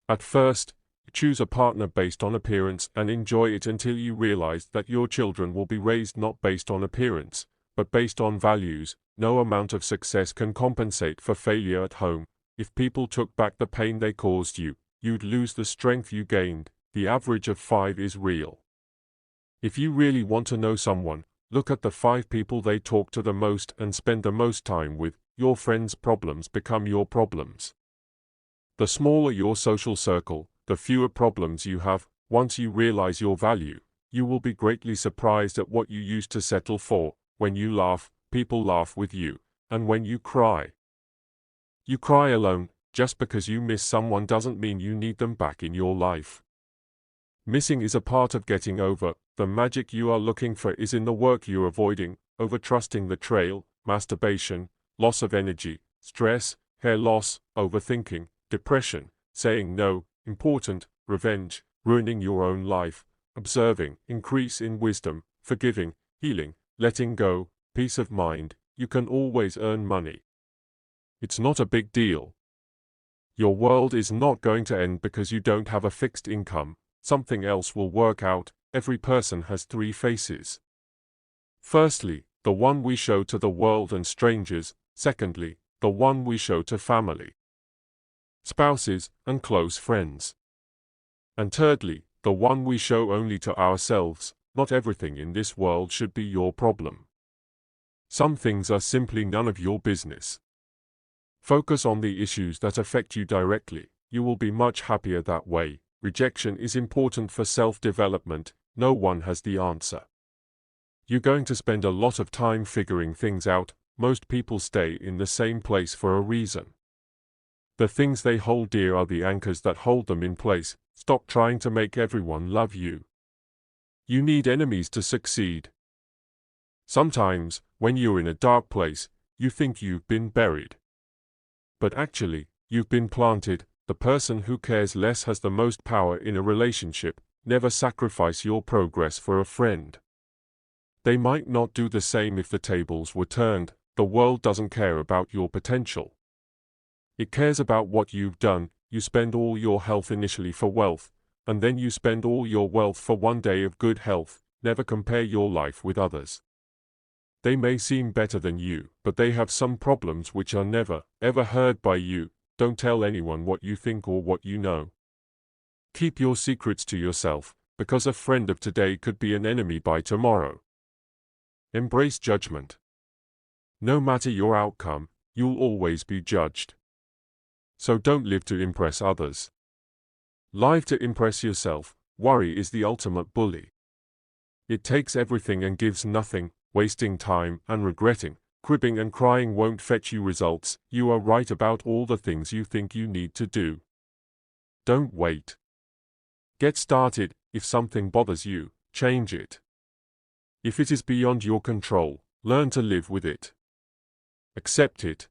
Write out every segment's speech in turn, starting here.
At first, choose a partner based on appearance and enjoy it until you realize that your children will be raised not based on appearance, but based on values. No amount of success can compensate for failure at home. If people took back the pain they caused you, you'd lose the strength you gained. The average of 5 is real. If you really want to know someone, look at the 5 people they talk to the most and spend the most time with. Your friends' problems become your problems. The smaller your social circle, the fewer problems you have. Once you realize your value, you will be greatly surprised at what you used to settle for. When you laugh, people laugh with you, and when you cry alone. Just because you miss someone doesn't mean you need them back in your life. Missing is a part of getting over. The magic you are looking for is in the work you're avoiding: overtrusting the trail, masturbation, loss of energy, stress, hair loss, overthinking, depression, saying no, important, revenge, ruining your own life, observing, increase in wisdom, forgiving, healing, letting go, peace of mind. You can always earn money. It's not a big deal. Your world is not going to end because you don't have a fixed income. Something else will work out. Every person has 3 faces. Firstly, the one we show to the world and strangers. Secondly, the one we show to family, spouses, and close friends. And thirdly, the one we show only to ourselves. Not everything in this world should be your problem. Some things are simply none of your business. Focus on the issues that affect you directly. You will be much happier that way. Rejection is important for self-development. No one has the answer. You're going to spend a lot of time figuring things out. Most people stay in the same place for a reason. The things they hold dear are the anchors that hold them in place. Stop trying to make everyone love you. You need enemies to succeed. Sometimes, when you're in a dark place, you think you've been buried. But actually, you've been planted. The person who cares less has the most power in a relationship. Never sacrifice your progress for a friend. They might not do the same if the tables were turned. The world doesn't care about your potential. It cares about what you've done. You spend all your health initially for wealth, and then you spend all your wealth for one day of good health. Never compare your life with others. They may seem better than you, but they have some problems which are never, ever heard by you. Don't tell anyone what you think or what you know. Keep your secrets to yourself, because a friend of today could be an enemy by tomorrow. Embrace judgment. No matter your outcome, you'll always be judged. So don't live to impress others. Live to impress yourself. Worry is the ultimate bully. It takes everything and gives nothing. Wasting time and regretting, cribbing and crying won't fetch you results. You are right about all the things you think you need to do. Don't wait. Get started. If something bothers you, change it. If it is beyond your control, learn to live with it. Accept it.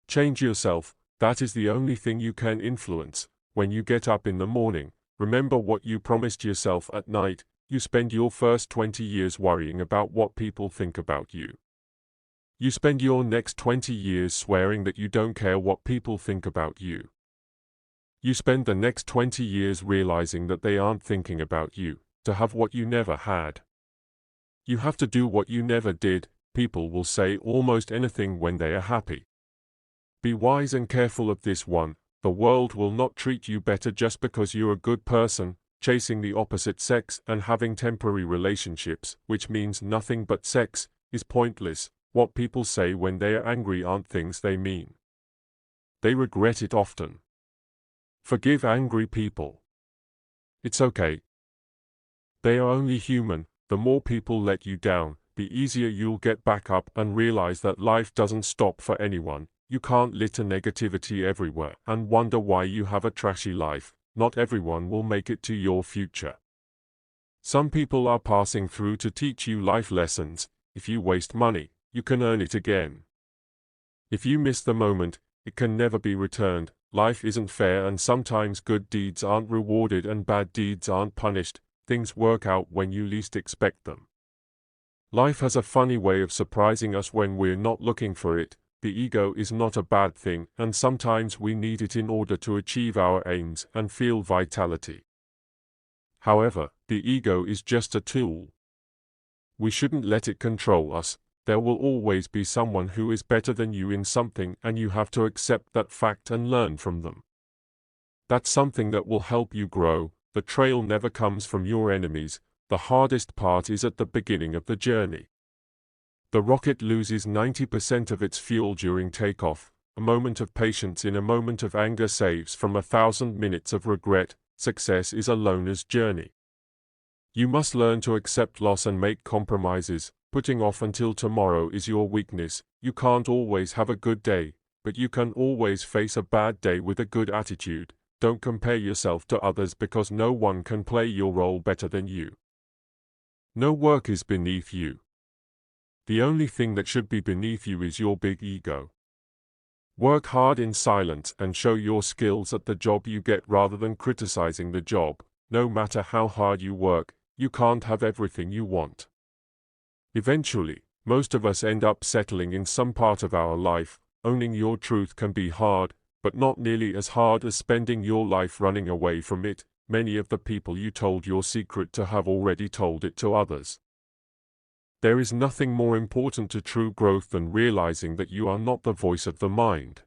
Change yourself. That is the only thing you can influence. When you get up in the morning, remember what you promised yourself at night. You spend your first 20 years worrying about what people think about you. You spend your next 20 years swearing that you don't care what people think about you. You spend the next 20 years realizing that they aren't thinking about you, to have what you never had. You have to do what you never did. People will say almost anything when they are happy. Be wise and careful of this one. The world will not treat you better just because you're a good person. Chasing the opposite sex and having temporary relationships, which means nothing but sex, is pointless. What people say when they are angry aren't things they mean. They regret it often. Forgive angry people. It's okay. They are only human. The more people let you down, the easier you'll get back up and realize that life doesn't stop for anyone. You can't litter negativity everywhere and wonder why you have a trashy life. Not everyone will make it to your future. Some people are passing through to teach you life lessons. If you waste money, you can earn it again. If you miss the moment, it can never be returned. Life isn't fair, and sometimes good deeds aren't rewarded and bad deeds aren't punished. Things work out when you least expect them. Life has a funny way of surprising us when we're not looking for it. The ego is not a bad thing, and sometimes we need it in order to achieve our aims and feel vitality. However, the ego is just a tool. We shouldn't let it control us. There will always be someone who is better than you in something, and you have to accept that fact and learn from them. That's something that will help you grow. The trail never comes from your enemies. The hardest part is at the beginning of the journey. The rocket loses 90% of its fuel during takeoff. A moment of patience in a moment of anger saves from 1,000 minutes of regret. Success is a loner's journey. You must learn to accept loss and make compromises. Putting off until tomorrow is your weakness. You can't always have a good day, but you can always face a bad day with a good attitude. Don't compare yourself to others because no one can play your role better than you. No work is beneath you. The only thing that should be beneath you is your big ego. Work hard in silence and show your skills at the job you get rather than criticizing the job. No matter how hard you work, you can't have everything you want. Eventually, most of us end up settling in some part of our life. Owning your truth can be hard, but not nearly as hard as spending your life running away from it. Many of the people you told your secret to have already told it to others. There is nothing more important to true growth than realizing that you are not the voice of the mind.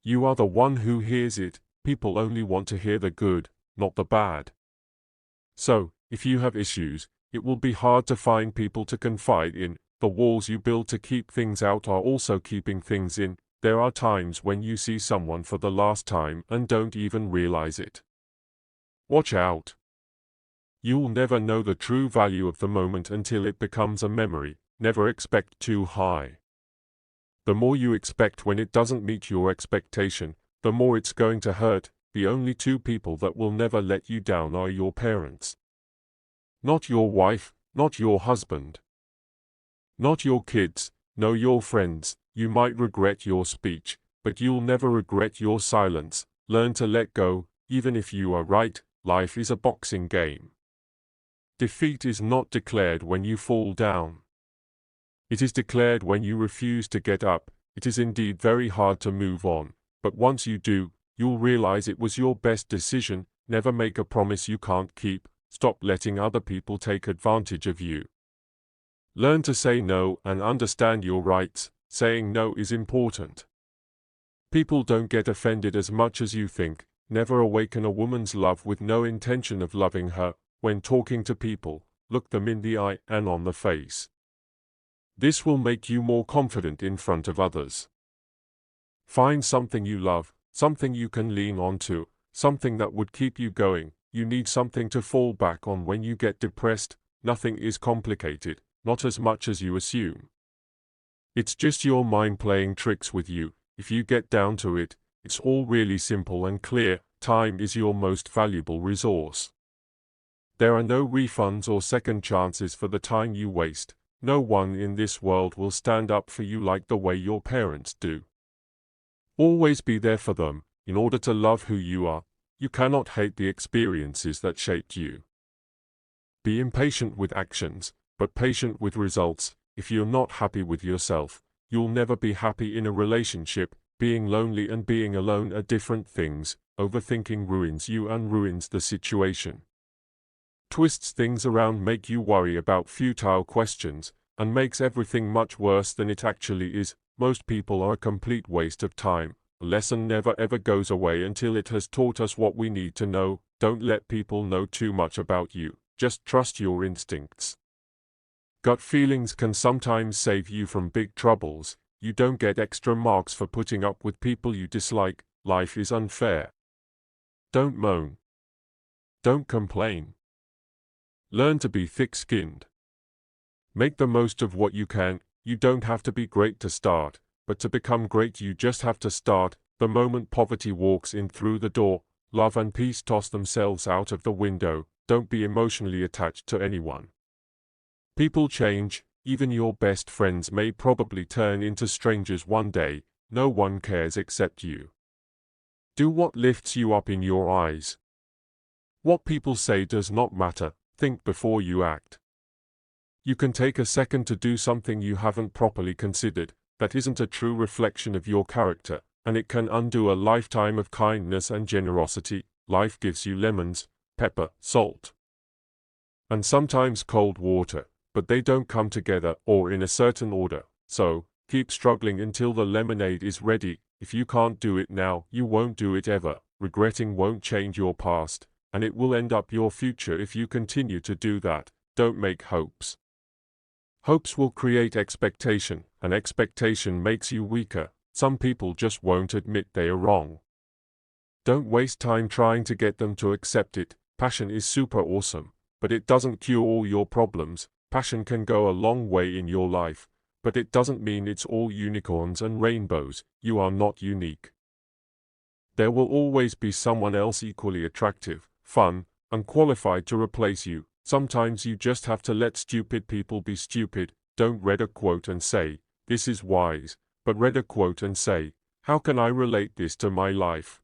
You are the one who hears it. People only want to hear the good, not the bad. So, if you have issues, it will be hard to find people to confide in. The walls you build to keep things out are also keeping things in. There are times when you see someone for the last time and don't even realize it. Watch out. You'll never know the true value of the moment until it becomes a memory. Never expect too high. The more you expect when it doesn't meet your expectation, the more it's going to hurt. The only two people that will never let you down are your parents. Not your wife, not your husband. Not your kids, no, your friends. You might regret your speech, but you'll never regret your silence. Learn to let go, even if you are right. Life is a boxing game. Defeat is not declared when you fall down. It is declared when you refuse to get up. It is indeed very hard to move on, but once you do, you'll realize it was your best decision. Never make a promise you can't keep. Stop letting other people take advantage of you. Learn to say no and understand your rights. Saying no is important. People don't get offended as much as you think. Never awaken a woman's love with no intention of loving her. When talking to people, look them in the eye and on the face. This will make you more confident in front of others. Find something you love, something you can lean on to, something that would keep you going. You need something to fall back on when you get depressed. Nothing is complicated, not as much as you assume. It's just your mind playing tricks with you. If you get down to it, it's all really simple and clear. Time is your most valuable resource. There are no refunds or second chances for the time you waste. No one in this world will stand up for you like the way your parents do. Always be there for them. In order to love who you are, you cannot hate the experiences that shaped you. Be impatient with actions, but patient with results. If you're not happy with yourself, you'll never be happy in a relationship. Being lonely and being alone are different things. Overthinking ruins you and ruins the situation. Twists things around, make you worry about futile questions, and makes everything much worse than it actually is. Most people are a complete waste of time. A lesson never ever goes away until it has taught us what we need to know. Don't let people know too much about you. Just trust your instincts. Gut feelings can sometimes save you from big troubles. You don't get extra marks for putting up with people you dislike. Life is unfair. Don't moan. Don't complain. Learn to be thick-skinned. Make the most of what you can. You don't have to be great to start, but to become great you just have to start. The moment poverty walks in through the door, love and peace toss themselves out of the window. Don't be emotionally attached to anyone. People change. Even your best friends may probably turn into strangers one day. No one cares except you. Do what lifts you up in your eyes. What people say does not matter. Think before you act. You can take a second to do something you haven't properly considered. that isn't a true reflection of your character, and it can undo a lifetime of kindness and generosity. Life gives you lemons, pepper, salt, and sometimes cold water, but they don't come together or in a certain order. So, keep struggling until the lemonade is ready. If you can't do it now, you won't do it ever. Regretting won't change your past, and it will end up your future if you continue to do that. Don't make hopes. Hopes will create expectation, and expectation makes you weaker. Some people just won't admit they are wrong. Don't waste time trying to get them to accept it. Passion is super awesome, but it doesn't cure all your problems. Passion can go a long way in your life, but it doesn't mean it's all unicorns and rainbows. You are not unique. There will always be someone else equally attractive, fun, and qualified to replace you. Sometimes you just have to let stupid people be stupid. Don't read a quote and say, "This is wise," but read a quote and say, "How can I relate this to my life?"